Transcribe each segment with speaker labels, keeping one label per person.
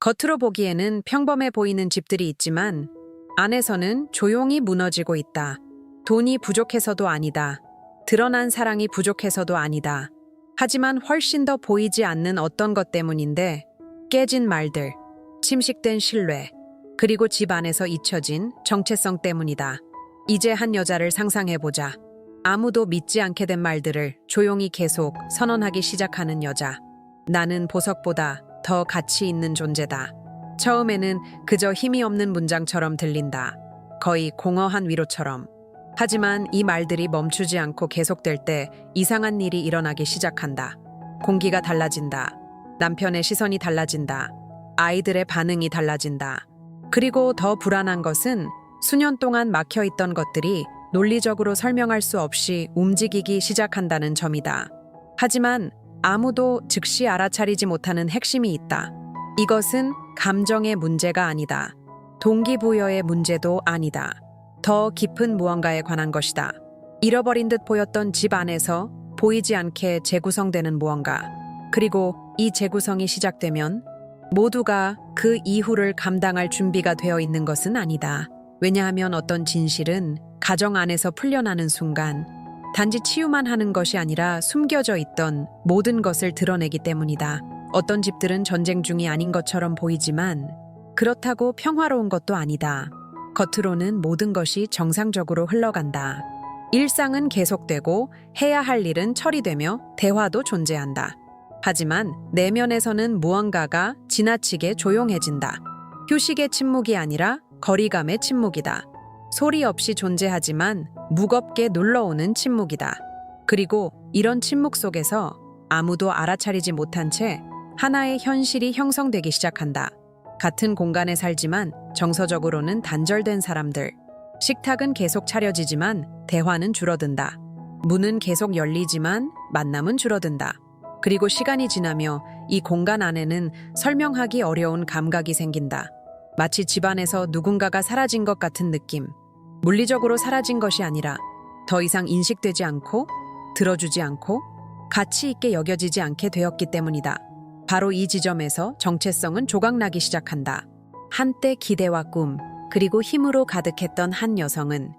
Speaker 1: 겉으로 보기에는 평범해 보이는 집들이 있지만 안에서는 조용히 무너지고 있다. 돈이 부족해서도 아니다. 드러난 사랑이 부족해서도 아니다. 하지만 훨씬 더 보이지 않는 어떤 것 때문인데 깨진 말들, 침식된 신뢰, 그리고 집 안에서 잊혀진 정체성 때문이다. 이제 한 여자를 상상해보자. 아무도 믿지 않게 된 말들을 조용히 계속 선언하기 시작하는 여자. 나는 보석보다 더 가치 있는 존재다. 처음에는 그저 힘이 없는 문장처럼 들린다. 거의 공허한 위로처럼. 하지만 이 말들이 멈추지 않고 계속될 때 이상한 일이 일어나기 시작한다. 공기가 달라진다. 남편의 시선이 달라진다. 아이들의 반응이 달라진다. 그리고 더 불안한 것은 수년 동안 막혀있던 것들이 논리적으로 설명할 수 없이 움직이기 시작한다는 점이다. 하지만 아무도 즉시 알아차리지 못하는 핵심이 있다. 이것은 감정의 문제가 아니다. 동기부여의 문제도 아니다. 더 깊은 무언가에 관한 것이다. 잃어버린 듯 보였던 집 안에서 보이지 않게 재구성되는 무언가. 그리고 이 재구성이 시작되면 모두가 그 이후를 감당할 준비가 되어 있는 것은 아니다. 왜냐하면 어떤 진실은 가정 안에서 풀려나는 순간 단지 치유만 하는 것이 아니라 숨겨져 있던 모든 것을 드러내기 때문이다. 어떤 집들은 전쟁 중이 아닌 것처럼 보이지만 그렇다고 평화로운 것도 아니다. 겉으로는 모든 것이 정상적으로 흘러간다. 일상은 계속되고 해야 할 일은 처리되며 대화도 존재한다. 하지만 내면에서는 무언가가 지나치게 조용해진다. 휴식의 침묵이 아니라 거리감의 침묵이다. 소리 없이 존재하지만 무겁게 눌러오는 침묵이다. 그리고 이런 침묵 속에서 아무도 알아차리지 못한 채 하나의 현실이 형성되기 시작한다. 같은 공간에 살지만 정서적으로는 단절된 사람들. 식탁은 계속 차려지지만 대화는 줄어든다. 문은 계속 열리지만 만남은 줄어든다. 그리고 시간이 지나며 이 공간 안에는 설명하기 어려운 감각이 생긴다. 마치 집안에서 누군가가 사라진 것 같은 느낌. 물리적으로 사라진 것이 아니라 더 이상 인식되지 않고 들어주지 않고 가치 있게 여겨지지 않게 되었기 때문이다. 바로 이 지점에서 정체성은 조각나기 시작한다. 한때 기대와 꿈, 그리고 힘으로 가득했던 한 여성은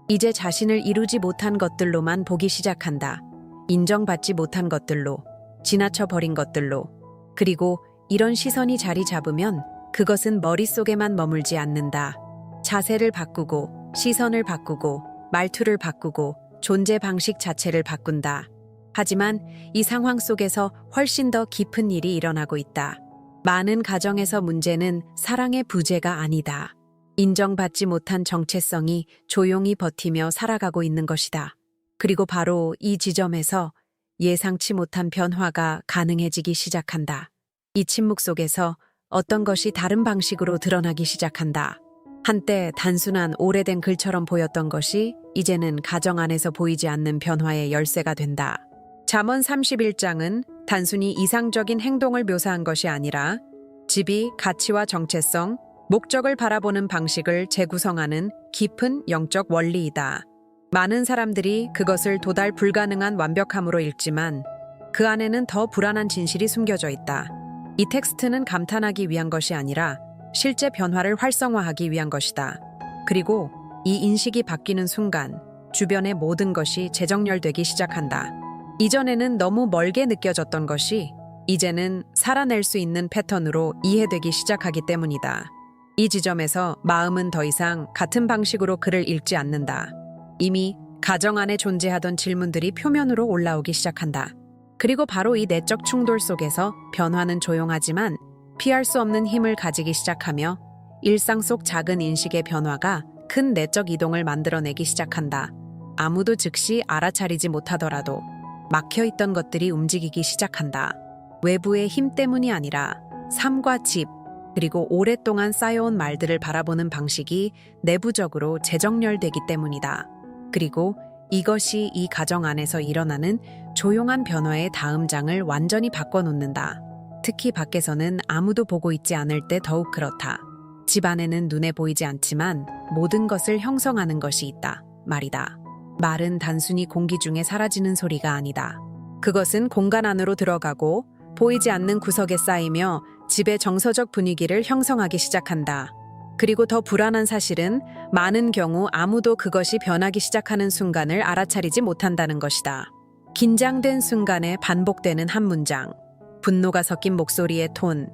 Speaker 1: 이제 자신을 이루지 못한 것들로만 보기 시작한다. 인정받지 못한 것들로, 지나쳐 버린 것들로. 그리고 이런 시선이 자리 잡으면 그것은 머릿속에만 머물지 않는다. 자세를 바꾸고, 시선을 바꾸고, 말투를 바꾸고, 존재 방식 자체를 바꾼다. 하지만 이 상황 속에서 훨씬 더 깊은 일이 일어나고 있다. 많은 가정에서 문제는 사랑의 부재가 아니다. 인정받지 못한 정체성이 조용히 버티며 살아가고 있는 것이다. 그리고 바로 이 지점에서 예상치 못한 변화가 가능해지기 시작한다. 이 침묵 속에서 어떤 것이 다른 방식으로 드러나기 시작한다. 한때 단순한 오래된 글처럼 보였던 것이 이제는 가정 안에서 보이지 않는 변화의 열쇠가 된다. 잠언 31장은 단순히 이상적인 행동을 묘사한 것이 아니라 집이 가치와 정체성, 목적을 바라보는 방식을 재구성하는 깊은 영적 원리이다. 많은 사람들이 그것을 도달 불가능한 완벽함으로 읽지만 그 안에는 더 불안한 진실이 숨겨져 있다. 이 텍스트는 감탄하기 위한 것이 아니라 실제 변화를 활성화하기 위한 것이다. 그리고 이 인식이 바뀌는 순간 주변의 모든 것이 재정렬되기 시작한다. 이전에는 너무 멀게 느껴졌던 것이 이제는 살아낼 수 있는 패턴으로 이해되기 시작하기 때문이다. 이 지점에서 마음은 더 이상 같은 방식으로 글을 읽지 않는다. 이미 가정 안에 존재하던 질문들이 표면으로 올라오기 시작한다. 그리고 바로 이 내적 충돌 속에서 변화는 조용하지만 피할 수 없는 힘을 가지기 시작하며 일상 속 작은 인식의 변화가 큰 내적 이동을 만들어내기 시작한다. 아무도 즉시 알아차리지 못하더라도 막혀있던 것들이 움직이기 시작한다. 외부의 힘 때문이 아니라 삶과 집, 그리고 오랫동안 쌓여온 말들을 바라보는 방식이 내부적으로 재정렬되기 때문이다. 그리고 이것이 이 가정 안에서 일어나는 조용한 변화의 다음 장을 완전히 바꿔놓는다. 특히 밖에서는 아무도 보고 있지 않을 때 더욱 그렇다. 집 안에는 눈에 보이지 않지만 모든 것을 형성하는 것이 있다. 말이다. 말은 단순히 공기 중에 사라지는 소리가 아니다. 그것은 공간 안으로 들어가고 보이지 않는 구석에 쌓이며 집의 정서적 분위기를 형성하기 시작한다. 그리고 더 불안한 사실은 많은 경우 아무도 그것이 변하기 시작하는 순간을 알아차리지 못한다는 것이다. 긴장된 순간에 반복되는 한 문장, 분노가 섞인 목소리의 톤,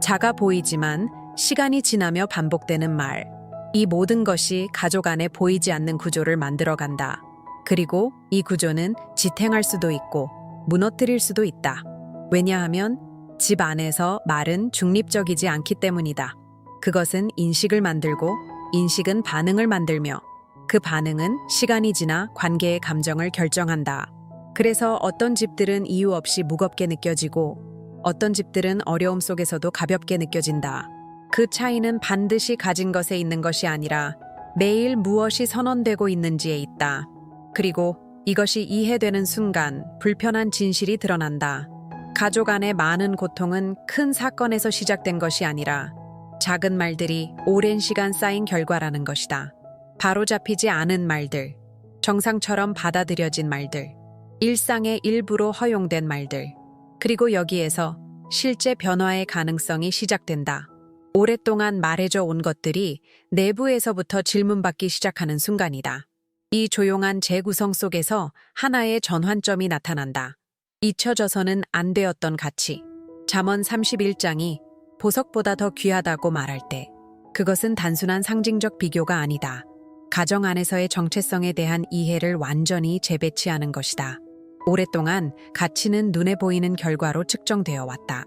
Speaker 1: 작아 보이지만 시간이 지나며 반복되는 말, 이 모든 것이 가족 안에 보이지 않는 구조를 만들어간다. 그리고 이 구조는 지탱할 수도 있고 무너뜨릴 수도 있다. 왜냐하면 집 안에서 말은 중립적이지 않기 때문이다. 그것은 인식을 만들고 인식은 반응을 만들며 그 반응은 시간이 지나 관계의 감정을 결정한다. 그래서 어떤 집들은 이유 없이 무겁게 느껴지고 어떤 집들은 어려움 속에서도 가볍게 느껴진다. 그 차이는 반드시 가진 것에 있는 것이 아니라 매일 무엇이 선언되고 있는지에 있다. 그리고 이것이 이해되는 순간 불편한 진실이 드러난다. 가족 안의 많은 고통은 큰 사건에서 시작된 것이 아니라 작은 말들이 오랜 시간 쌓인 결과라는 것이다. 바로잡히지 않은 말들, 정상처럼 받아들여진 말들, 일상의 일부로 허용된 말들, 그리고 여기에서 실제 변화의 가능성이 시작된다. 오랫동안 말해져 온 것들이 내부에서부터 질문받기 시작하는 순간이다. 이 조용한 재구성 속에서 하나의 전환점이 나타난다. 잊혀져서는 안 되었던 가치. 잠언 31장이 보석보다 더 귀하다고 말할 때 그것은 단순한 상징적 비교가 아니다. 가정 안에서의 정체성에 대한 이해를 완전히 재배치하는 것이다. 오랫동안 가치는 눈에 보이는 결과로 측정되어 왔다.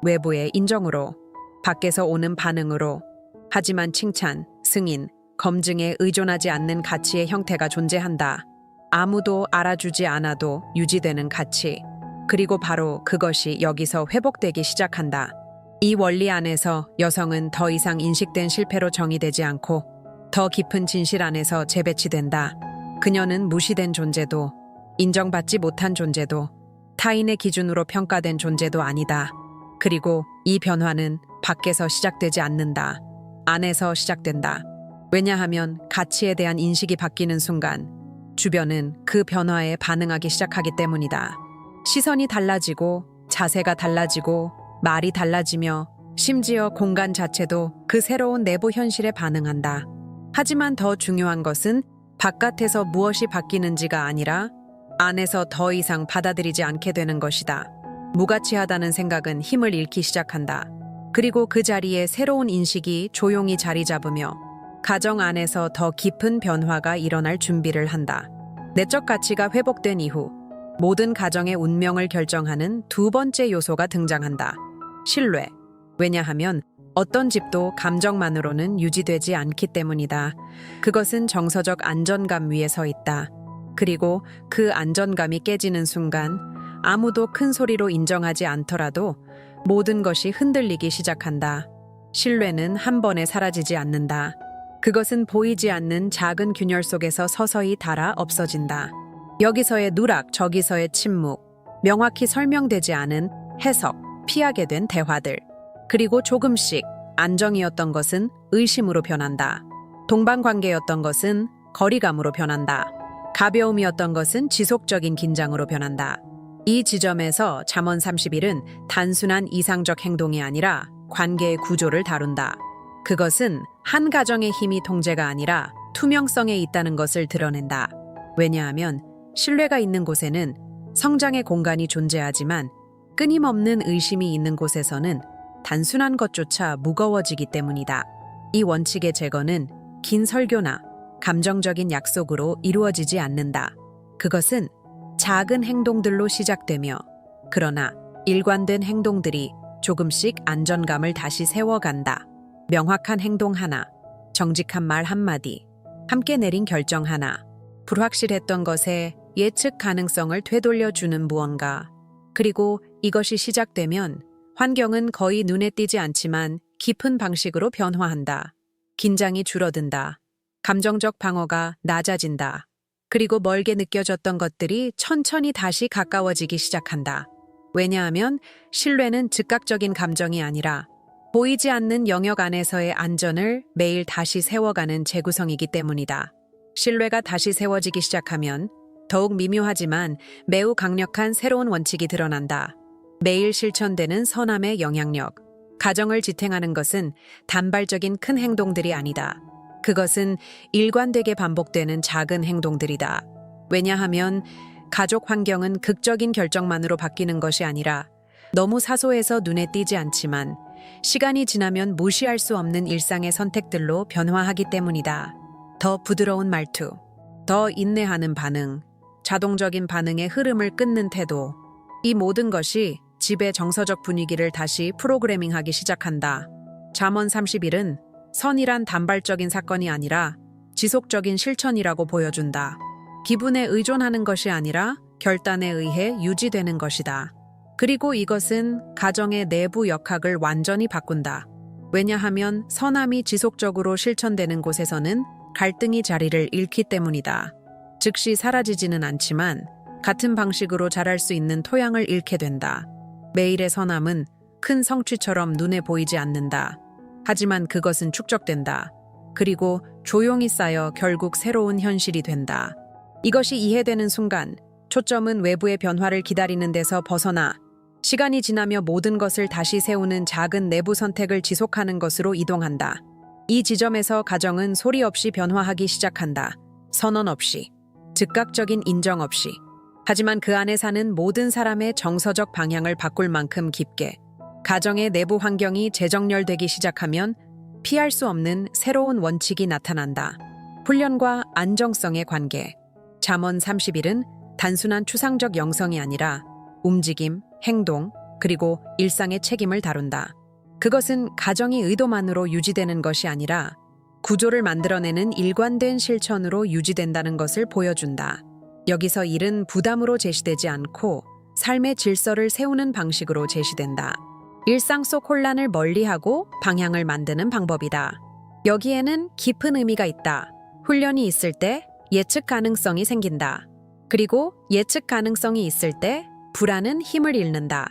Speaker 1: 외부의 인정으로, 밖에서 오는 반응으로. 하지만 칭찬, 승인, 검증에 의존하지 않는 가치의 형태가 존재한다. 아무도 알아주지 않아도 유지되는 가치. 그리고 바로 그것이 여기서 회복되기 시작한다. 이 원리 안에서 여성은 더 이상 인식된 실패로 정의되지 않고 더 깊은 진실 안에서 재배치된다. 그녀는 무시된 존재도, 인정받지 못한 존재도, 타인의 기준으로 평가된 존재도 아니다. 그리고 이 변화는 밖에서 시작되지 않는다. 안에서 시작된다. 왜냐하면 가치에 대한 인식이 바뀌는 순간 주변은 그 변화에 반응하기 시작하기 때문이다. 시선이 달라지고 자세가 달라지고 말이 달라지며 심지어 공간 자체도 그 새로운 내부 현실에 반응한다. 하지만 더 중요한 것은 바깥에서 무엇이 바뀌는지가 아니라 안에서 더 이상 받아들이지 않게 되는 것이다. 무가치하다는 생각은 힘을 잃기 시작한다. 그리고 그 자리에 새로운 인식이 조용히 자리 잡으며 가정 안에서 더 깊은 변화가 일어날 준비를 한다. 내적 가치가 회복된 이후 모든 가정의 운명을 결정하는 두 번째 요소가 등장한다. 신뢰. 왜냐하면 어떤 집도 감정만으로는 유지되지 않기 때문이다. 그것은 정서적 안전감 위에 서 있다. 그리고 그 안전감이 깨지는 순간 아무도 큰 소리로 인정하지 않더라도 모든 것이 흔들리기 시작한다. 신뢰는 한 번에 사라지지 않는다. 그것은 보이지 않는 작은 균열 속에서 서서히 닳아 없어진다. 여기서의 누락, 저기서의 침묵, 명확히 설명되지 않은 해석, 피하게 된 대화들. 그리고 조금씩 안정이었던 것은 의심으로 변한다. 동반관계였던 것은 거리감으로 변한다. 가벼움이었던 것은 지속적인 긴장으로 변한다. 이 지점에서 잠언 31은 단순한 이상적 행동이 아니라 관계의 구조를 다룬다. 그것은 한 가정의 힘이 통제가 아니라 투명성에 있다는 것을 드러낸다. 왜냐하면 신뢰가 있는 곳에는 성장의 공간이 존재하지만 끊임없는 의심이 있는 곳에서는 단순한 것조차 무거워지기 때문이다. 이 원칙의 제거는 긴 설교나 감정적인 약속으로 이루어지지 않는다. 그것은 작은 행동들로 시작되며 그러나 일관된 행동들이 조금씩 안전감을 다시 세워간다. 명확한 행동 하나, 정직한 말 한마디, 함께 내린 결정 하나, 불확실했던 것에 예측 가능성을 되돌려주는 무언가. 그리고 이것이 시작되면 환경은 거의 눈에 띄지 않지만 깊은 방식으로 변화한다. 긴장이 줄어든다. 감정적 방어가 낮아진다. 그리고 멀게 느껴졌던 것들이 천천히 다시 가까워지기 시작한다. 왜냐하면 신뢰는 즉각적인 감정이 아니라 보이지 않는 영역 안에서의 안전을 매일 다시 세워가는 재구성이기 때문이다. 신뢰가 다시 세워지기 시작하면 더욱 미묘하지만 매우 강력한 새로운 원칙이 드러난다. 매일 실천되는 선함의 영향력. 가정을 지탱하는 것은 단발적인 큰 행동들이 아니다. 그것은 일관되게 반복되는 작은 행동들이다. 왜냐하면 가족 환경은 극적인 결정만으로 바뀌는 것이 아니라 너무 사소해서 눈에 띄지 않지만 시간이 지나면 무시할 수 없는 일상의 선택들로 변화하기 때문이다. 더 부드러운 말투, 더 인내하는 반응, 자동적인 반응의 흐름을 끊는 태도, 이 모든 것이 집의 정서적 분위기를 다시 프로그래밍하기 시작한다. 잠언 30일은 선이란 단발적인 사건이 아니라 지속적인 실천이라고 보여준다. 기분에 의존하는 것이 아니라 결단에 의해 유지되는 것이다. 그리고 이것은 가정의 내부 역학을 완전히 바꾼다. 왜냐하면 선함이 지속적으로 실천되는 곳에서는 갈등이 자리를 잃기 때문이다. 즉시 사라지지는 않지만 같은 방식으로 자랄 수 있는 토양을 잃게 된다. 매일의 선함은 큰 성취처럼 눈에 보이지 않는다. 하지만 그것은 축적된다. 그리고 조용히 쌓여 결국 새로운 현실이 된다. 이것이 이해되는 순간 초점은 외부의 변화를 기다리는 데서 벗어나 시간이 지나며 모든 것을 다시 세우는 작은 내부 선택을 지속하는 것으로 이동한다. 이 지점에서 가정은 소리 없이 변화하기 시작한다. 선언 없이, 즉각적인 인정 없이. 하지만 그 안에 사는 모든 사람의 정서적 방향을 바꿀 만큼 깊게. 가정의 내부 환경이 재정렬되기 시작하면 피할 수 없는 새로운 원칙이 나타난다. 훈련과 안정성의 관계. 잠언 30일은 단순한 추상적 영성이 아니라 움직임, 행동, 그리고 일상의 책임을 다룬다. 그것은 가정이 의도만으로 유지되는 것이 아니라 구조를 만들어내는 일관된 실천으로 유지된다는 것을 보여준다. 여기서 일은 부담으로 제시되지 않고 삶의 질서를 세우는 방식으로 제시된다. 일상 속 혼란을 멀리하고 방향을 만드는 방법이다. 여기에는 깊은 의미가 있다. 훈련이 있을 때 예측 가능성이 생긴다. 그리고 예측 가능성이 있을 때 불안은 힘을 잃는다.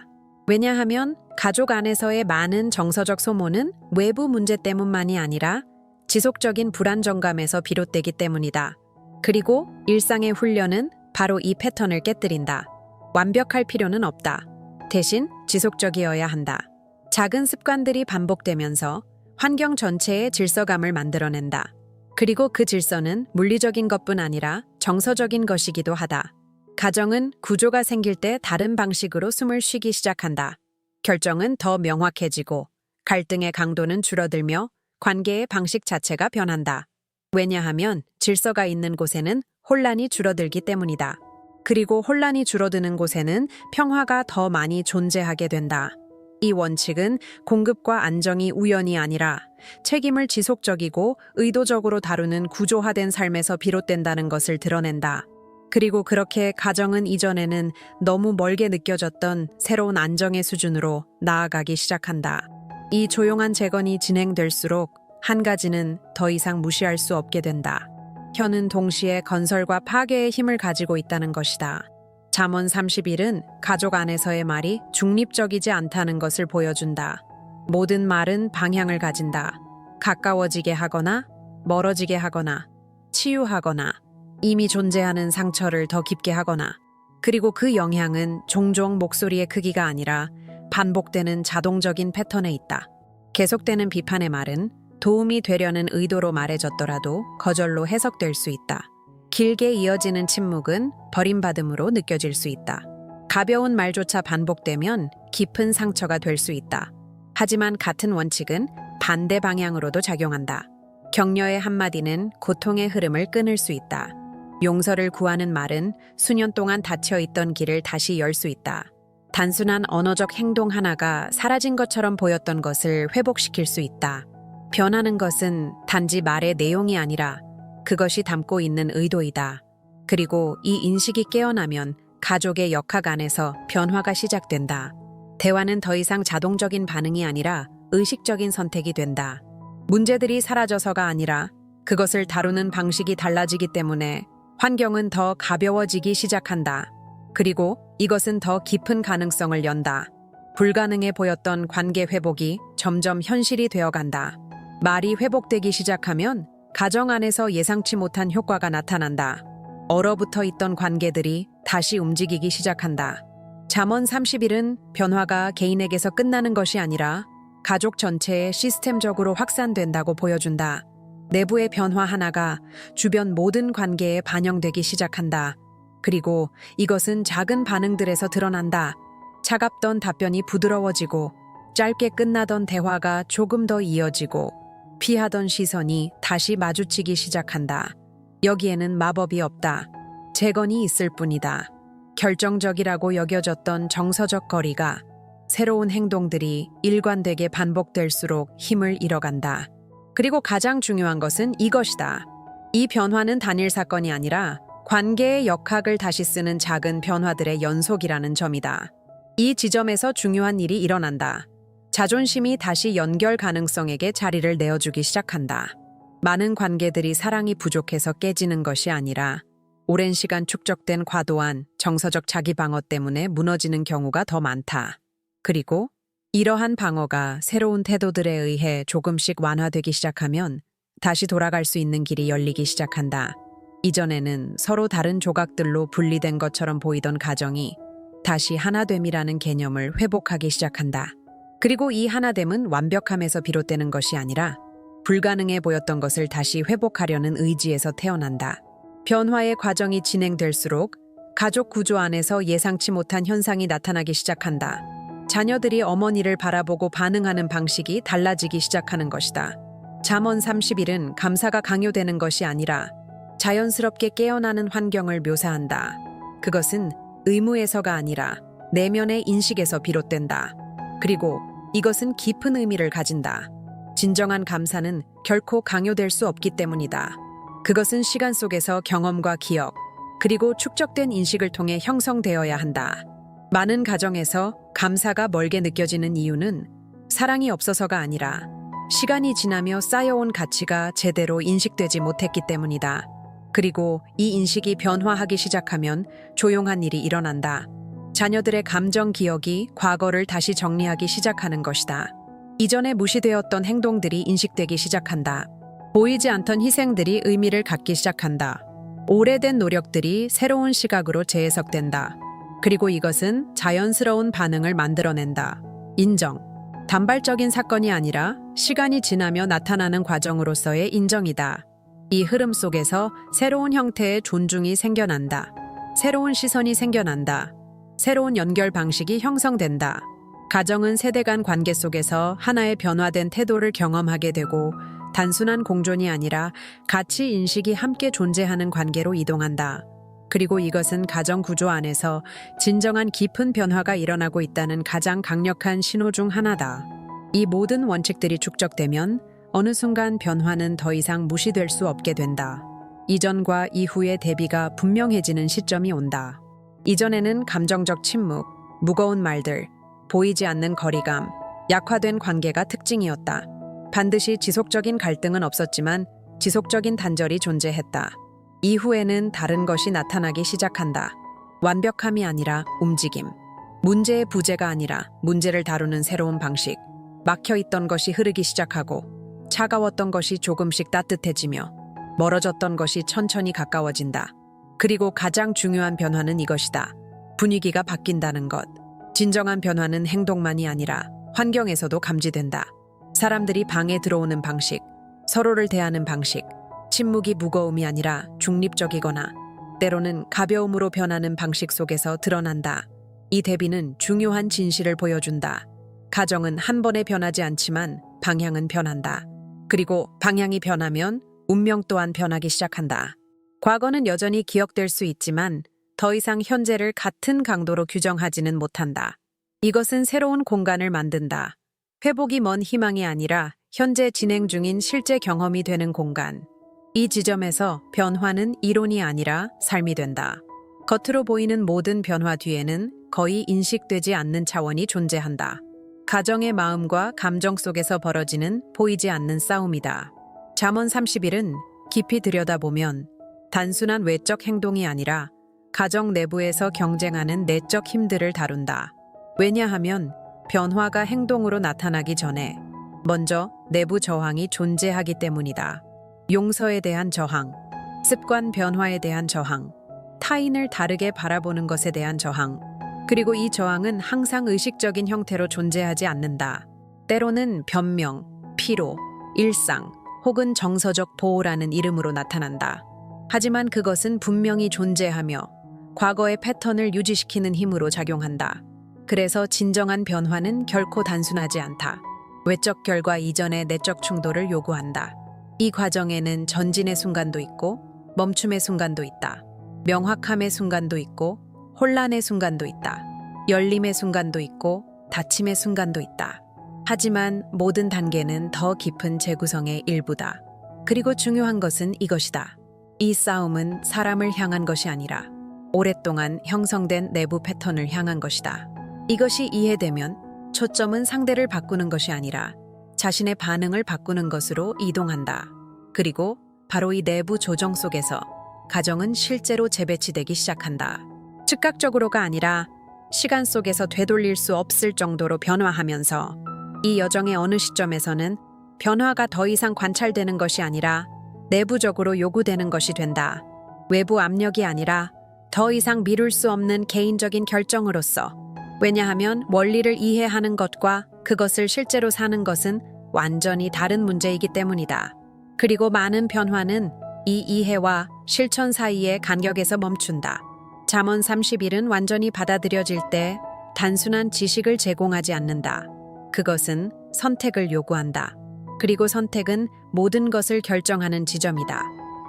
Speaker 1: 왜냐하면 가족 안에서의 많은 정서적 소모는 외부 문제 때문만이 아니라 지속적인 불안정감에서 비롯되기 때문이다. 그리고 일상의 훈련은 바로 이 패턴을 깨뜨린다. 완벽할 필요는 없다. 대신 지속적이어야 한다. 작은 습관들이 반복되면서 환경 전체의 질서감을 만들어낸다. 그리고 그 질서는 물리적인 것뿐 아니라 정서적인 것이기도 하다. 가정은 구조가 생길 때 다른 방식으로 숨을 쉬기 시작한다. 결정은 더 명확해지고 갈등의 강도는 줄어들며 관계의 방식 자체가 변한다. 왜냐하면 질서가 있는 곳에는 혼란이 줄어들기 때문이다. 그리고 혼란이 줄어드는 곳에는 평화가 더 많이 존재하게 된다. 이 원칙은 공급과 안정이 우연이 아니라 책임을 지속적이고 의도적으로 다루는 구조화된 삶에서 비롯된다는 것을 드러낸다. 그리고 그렇게 가정은 이전에는 너무 멀게 느껴졌던 새로운 안정의 수준으로 나아가기 시작한다. 이 조용한 재건이 진행될수록 한 가지는 더 이상 무시할 수 없게 된다. 혀는 동시에 건설과 파괴의 힘을 가지고 있다는 것이다. 잠언 30일은 가족 안에서의 말이 중립적이지 않다는 것을 보여준다. 모든 말은 방향을 가진다. 가까워지게 하거나 멀어지게 하거나 치유하거나 이미 존재하는 상처를 더 깊게 하거나 그리고 그 영향은 종종 목소리의 크기가 아니라 반복되는 자동적인 패턴에 있다. 계속되는 비판의 말은 도움이 되려는 의도로 말해졌더라도 거절로 해석될 수 있다. 길게 이어지는 침묵은 버림받음으로 느껴질 수 있다. 가벼운 말조차 반복되면 깊은 상처가 될 수 있다. 하지만 같은 원칙은 반대 방향으로도 작용한다. 격려의 한마디는 고통의 흐름을 끊을 수 있다. 용서를 구하는 말은 수년 동안 닫혀있던 길을 다시 열 수 있다. 단순한 언어적 행동 하나가 사라진 것처럼 보였던 것을 회복시킬 수 있다. 변하는 것은 단지 말의 내용이 아니라 그것이 담고 있는 의도이다. 그리고 이 인식이 깨어나면 가족의 역학 안에서 변화가 시작된다. 대화는 더 이상 자동적인 반응이 아니라 의식적인 선택이 된다. 문제들이 사라져서가 아니라 그것을 다루는 방식이 달라지기 때문에 환경은 더 가벼워지기 시작한다. 그리고 이것은 더 깊은 가능성을 연다. 불가능해 보였던 관계 회복이 점점 현실이 되어간다. 말이 회복되기 시작하면 가정 안에서 예상치 못한 효과가 나타난다. 얼어붙어 있던 관계들이 다시 움직이기 시작한다. 잠언 30일은 변화가 개인에게서 끝나는 것이 아니라 가족 전체에 시스템적으로 확산된다고 보여준다. 내부의 변화 하나가 주변 모든 관계에 반영되기 시작한다. 그리고 이것은 작은 반응들에서 드러난다. 차갑던 답변이 부드러워지고, 짧게 끝나던 대화가 조금 더 이어지고, 피하던 시선이 다시 마주치기 시작한다. 여기에는 마법이 없다. 재건이 있을 뿐이다. 결정적이라고 여겨졌던 정서적 거리가 새로운 행동들이 일관되게 반복될수록 힘을 잃어간다. 그리고 가장 중요한 것은 이것이다. 이 변화는 단일 사건이 아니라 관계의 역학을 다시 쓰는 작은 변화들의 연속이라는 점이다. 이 지점에서 중요한 일이 일어난다. 자존심이 다시 연결 가능성에게 자리를 내어주기 시작한다. 많은 관계들이 사랑이 부족해서 깨지는 것이 아니라 오랜 시간 축적된 과도한 정서적 자기 방어 때문에 무너지는 경우가 더 많다. 그리고 이러한 방어가 새로운 태도들에 의해 조금씩 완화되기 시작하면 다시 돌아갈 수 있는 길이 열리기 시작한다. 이전에는 서로 다른 조각들로 분리된 것처럼 보이던 가정이 다시 하나됨이라는 개념을 회복하기 시작한다. 그리고 이 하나됨은 완벽함에서 비롯되는 것이 아니라 불가능해 보였던 것을 다시 회복하려는 의지에서 태어난다. 변화의 과정이 진행될수록 가족 구조 안에서 예상치 못한 현상이 나타나기 시작한다. 자녀들이 어머니를 바라보고 반응하는 방식이 달라지기 시작하는 것이다. 잠언 30일은 감사가 강요되는 것이 아니라 자연스럽게 깨어나는 환경을 묘사한다. 그것은 의무에서가 아니라 내면의 인식에서 비롯된다. 그리고 이것은 깊은 의미를 가진다. 진정한 감사는 결코 강요될 수 없기 때문이다. 그것은 시간 속에서 경험과 기억, 그리고 축적된 인식을 통해 형성되어야 한다. 많은 가정에서 감사가 멀게 느껴지는 이유는 사랑이 없어서가 아니라 시간이 지나며 쌓여온 가치가 제대로 인식되지 못했기 때문이다. 그리고 이 인식이 변화하기 시작하면 조용한 일이 일어난다. 자녀들의 감정 기억이 과거를 다시 정리하기 시작하는 것이다. 이전에 무시되었던 행동들이 인식되기 시작한다. 보이지 않던 희생들이 의미를 갖기 시작한다. 오래된 노력들이 새로운 시각으로 재해석된다. 그리고 이것은 자연스러운 반응을 만들어낸다. 인정. 단발적인 사건이 아니라 시간이 지나며 나타나는 과정으로서의 인정이다. 이 흐름 속에서 새로운 형태의 존중이 생겨난다. 새로운 시선이 생겨난다. 새로운 연결 방식이 형성된다. 가정은 세대 간 관계 속에서 하나의 변화된 태도를 경험하게 되고 단순한 공존이 아니라 가치 인식이 함께 존재하는 관계로 이동한다. 그리고 이것은 가정 구조 안에서 진정한 깊은 변화가 일어나고 있다는 가장 강력한 신호 중 하나다. 이 모든 원칙들이 축적되면 어느 순간 변화는 더 이상 무시될 수 없게 된다. 이전과 이후의 대비가 분명해지는 시점이 온다. 이전에는 감정적 침묵, 무거운 말들, 보이지 않는 거리감, 약화된 관계가 특징이었다. 반드시 지속적인 갈등은 없었지만 지속적인 단절이 존재했다. 이후에는 다른 것이 나타나기 시작한다. 완벽함이 아니라 움직임. 문제의 부재가 아니라 문제를 다루는 새로운 방식. 막혀있던 것이 흐르기 시작하고 차가웠던 것이 조금씩 따뜻해지며 멀어졌던 것이 천천히 가까워진다. 그리고 가장 중요한 변화는 이것이다. 분위기가 바뀐다는 것. 진정한 변화는 행동만이 아니라 환경에서도 감지된다. 사람들이 방에 들어오는 방식, 서로를 대하는 방식, 침묵이 무거움이 아니라 중립적이거나 때로는 가벼움으로 변하는 방식 속에서 드러난다. 이 대비는 중요한 진실을 보여준다. 가정은 한 번에 변하지 않지만 방향은 변한다. 그리고 방향이 변하면 운명 또한 변하기 시작한다. 과거는 여전히 기억될 수 있지만 더 이상 현재를 같은 강도로 규정하지는 못한다. 이것은 새로운 공간을 만든다. 회복이 먼 희망이 아니라 현재 진행 중인 실제 경험이 되는 공간. 이 지점에서 변화는 이론이 아니라 삶이 된다. 겉으로 보이는 모든 변화 뒤에는 거의 인식되지 않는 차원이 존재한다. 가정의 마음과 감정 속에서 벌어지는 보이지 않는 싸움이다. 잠언 30일은 깊이 들여다보면 단순한 외적 행동이 아니라 가정 내부에서 경쟁하는 내적 힘들을 다룬다. 왜냐하면 변화가 행동으로 나타나기 전에 먼저 내부 저항이 존재하기 때문이다. 용서에 대한 저항, 습관 변화에 대한 저항, 타인을 다르게 바라보는 것에 대한 저항, 그리고 이 저항은 항상 의식적인 형태로 존재하지 않는다. 때로는 변명, 피로, 일상, 혹은 정서적 보호라는 이름으로 나타난다. 하지만 그것은 분명히 존재하며 과거의 패턴을 유지시키는 힘으로 작용한다. 그래서 진정한 변화는 결코 단순하지 않다. 외적 결과 이전의 내적 충돌을 요구한다. 이 과정에는 전진의 순간도 있고 멈춤의 순간도 있다. 명확함의 순간도 있고 혼란의 순간도 있다. 열림의 순간도 있고 닫힘의 순간도 있다. 하지만 모든 단계는 더 깊은 재구성의 일부다. 그리고 중요한 것은 이것이다. 이 싸움은 사람을 향한 것이 아니라 오랫동안 형성된 내부 패턴을 향한 것이다. 이것이 이해되면 초점은 상대를 바꾸는 것이 아니라 자신의 반응을 바꾸는 것으로 이동한다. 그리고 바로 이 내부 조정 속에서 가정은 실제로 재배치되기 시작한다. 즉각적으로가 아니라 시간 속에서 되돌릴 수 없을 정도로 변화하면서 이 여정의 어느 시점에서는 변화가 더 이상 관찰되는 것이 아니라 내부적으로 요구되는 것이 된다. 외부 압력이 아니라 더 이상 미룰 수 없는 개인적인 결정으로서. 왜냐하면 원리를 이해하는 것과 그것을 실제로 사는 것은 완전히 다른 문제이기 때문이다. 그리고 많은 변화는 이 이해와 실천 사이의 간격에서 멈춘다. 잠언 30일은 완전히 받아들여질 때 단순한 지식을 제공하지 않는다. 그것은 선택을 요구한다. 그리고 선택은 모든 것을 결정하는 지점이다.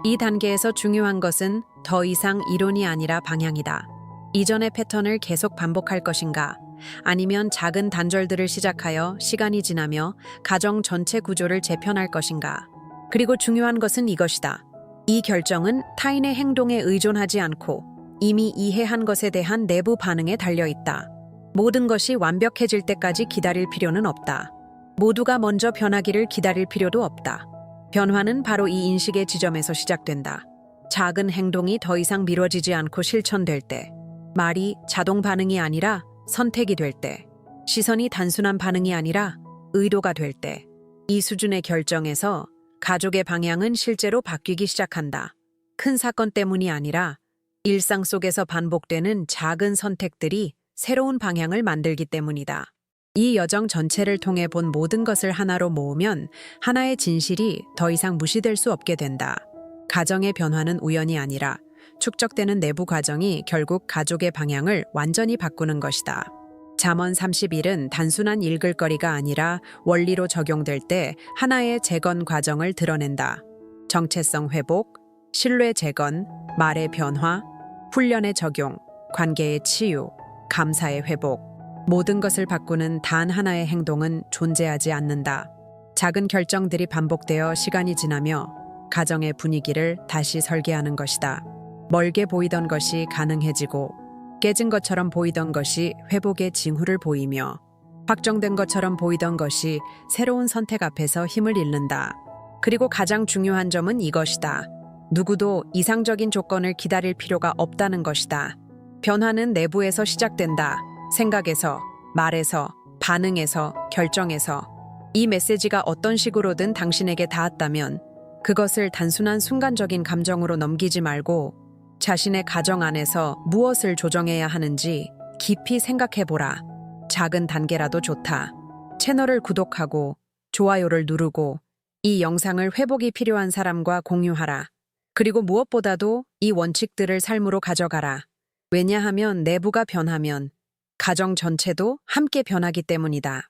Speaker 1: 이 단계에서 중요한 것은 더 이상 이론이 아니라 방향이다. 이전의 패턴을 계속 반복할 것인가? 아니면 작은 단절들을 시작하여 시간이 지나며 가정 전체 구조를 재편할 것인가? 그리고 중요한 것은 이것이다. 이 결정은 타인의 행동에 의존하지 않고 이미 이해한 것에 대한 내부 반응에 달려있다. 모든 것이 완벽해질 때까지 기다릴 필요는 없다. 모두가 먼저 변하기를 기다릴 필요도 없다. 변화는 바로 이 인식의 지점에서 시작된다. 작은 행동이 더 이상 미뤄지지 않고 실천될 때, 말이 자동 반응이 아니라 선택이 될 때, 시선이 단순한 반응이 아니라 의도가 될 때, 이 수준의 결정에서 가족의 방향은 실제로 바뀌기 시작한다. 큰 사건 때문이 아니라 일상 속에서 반복되는 작은 선택들이 새로운 방향을 만들기 때문이다. 이 여정 전체를 통해 본 모든 것을 하나로 모으면 하나의 진실이 더 이상 무시될 수 없게 된다. 가정의 변화는 우연이 아니라 축적되는 내부 과정이 결국 가족의 방향을 완전히 바꾸는 것이다. 잠언 30일은 단순한 읽을거리가 아니라 원리로 적용될 때 하나의 재건 과정을 드러낸다. 정체성 회복, 신뢰 재건, 말의 변화, 훈련의 적용, 관계의 치유, 감사의 회복, 모든 것을 바꾸는 단 하나의 행동은 존재하지 않는다. 작은 결정들이 반복되어 시간이 지나며 가정의 분위기를 다시 설계하는 것이다. 멀게 보이던 것이 가능해지고 깨진 것처럼 보이던 것이 회복의 징후를 보이며 확정된 것처럼 보이던 것이 새로운 선택 앞에서 힘을 잃는다. 그리고 가장 중요한 점은 이것이다. 누구도 이상적인 조건을 기다릴 필요가 없다는 것이다. 변화는 내부에서 시작된다. 생각에서, 말에서, 반응에서, 결정에서. 이 메시지가 어떤 식으로든 당신에게 닿았다면 그것을 단순한 순간적인 감정으로 넘기지 말고 자신의 가정 안에서 무엇을 조정해야 하는지 깊이 생각해보라. 작은 단계라도 좋다. 채널을 구독하고 좋아요를 누르고 이 영상을 회복이 필요한 사람과 공유하라. 그리고 무엇보다도 이 원칙들을 삶으로 가져가라. 왜냐하면 내부가 변하면 가정 전체도 함께 변하기 때문이다.